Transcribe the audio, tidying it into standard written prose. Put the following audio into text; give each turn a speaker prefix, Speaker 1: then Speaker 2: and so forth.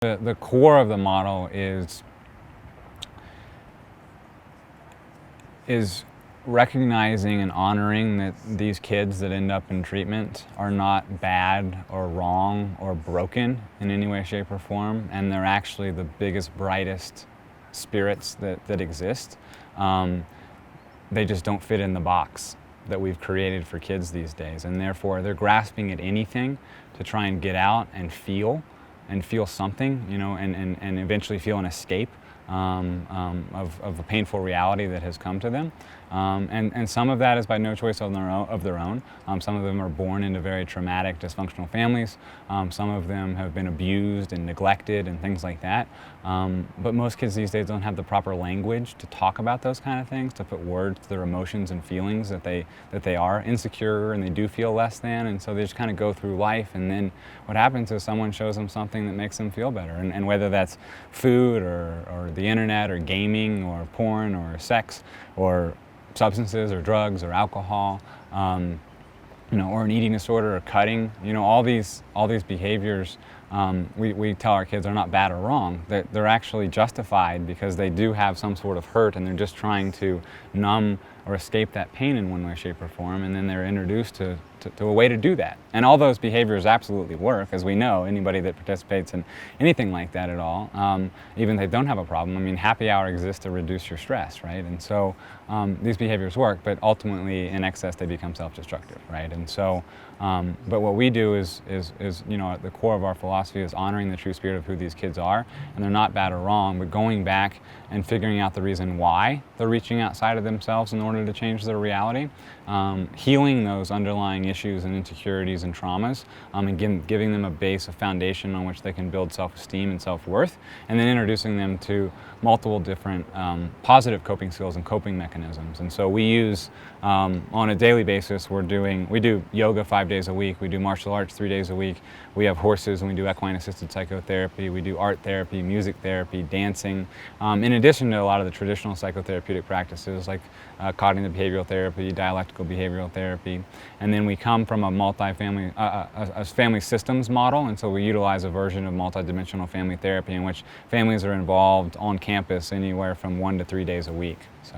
Speaker 1: The core of the model is recognizing and honoring that these kids that end up in treatment are not bad or wrong or broken in any way, shape, or form, and they're actually the biggest, brightest spirits that exist. They just don't fit in the box that we've created for kids these days, and therefore they're grasping at anything to try and get out and feel something, and eventually feel an escape of a painful reality that has come to them. And some of that is by no choice of their own. Some of them are born into very traumatic, dysfunctional families. Some of them have been abused and neglected and things like that. But most kids these days don't have the proper language to talk about those kind of things, to put words to their emotions and feelings that they are insecure and they do feel less than, and so they just kind of go through life, and then what happens is someone shows them something that makes them feel better, and whether that's food or the internet or gaming or porn or sex or substances or drugs or alcohol, or an eating disorder or cutting, all these behaviors, we tell our kids are not bad or wrong. They're actually justified because they do have some sort of hurt, and they're just trying to numb or escape that pain in one way, shape, or form, and then they're introduced to a way to do that. And all those behaviors absolutely work, as we know. Anybody that participates in anything like that at all, even if they don't have a problem, happy hour exists to reduce your stress, right? And so these behaviors work, but ultimately in excess they become self-destructive, right? And so, but what we do is at the core of our philosophy is honoring the true spirit of who these kids are, and they're not bad or wrong, but going back and figuring out the reason why they're reaching outside of themselves in order to change their reality, healing those underlying issues and insecurities and traumas, and giving them a base, a foundation on which they can build self-esteem and self-worth, and then introducing them to multiple different positive coping skills and coping mechanisms. And so we use, on a daily basis, we do yoga 5 days a week, we do martial arts 3 days a week, we have horses and we do equine assisted psychotherapy, we do art therapy, music therapy, dancing, in addition to a lot of the traditional psychotherapeutic practices like cognitive behavioral therapy, dialectical behavioral therapy. And then we come from a family systems model, and so we utilize a version of multidimensional family therapy in which families are involved on campus anywhere from 1 to 3 days a week. So.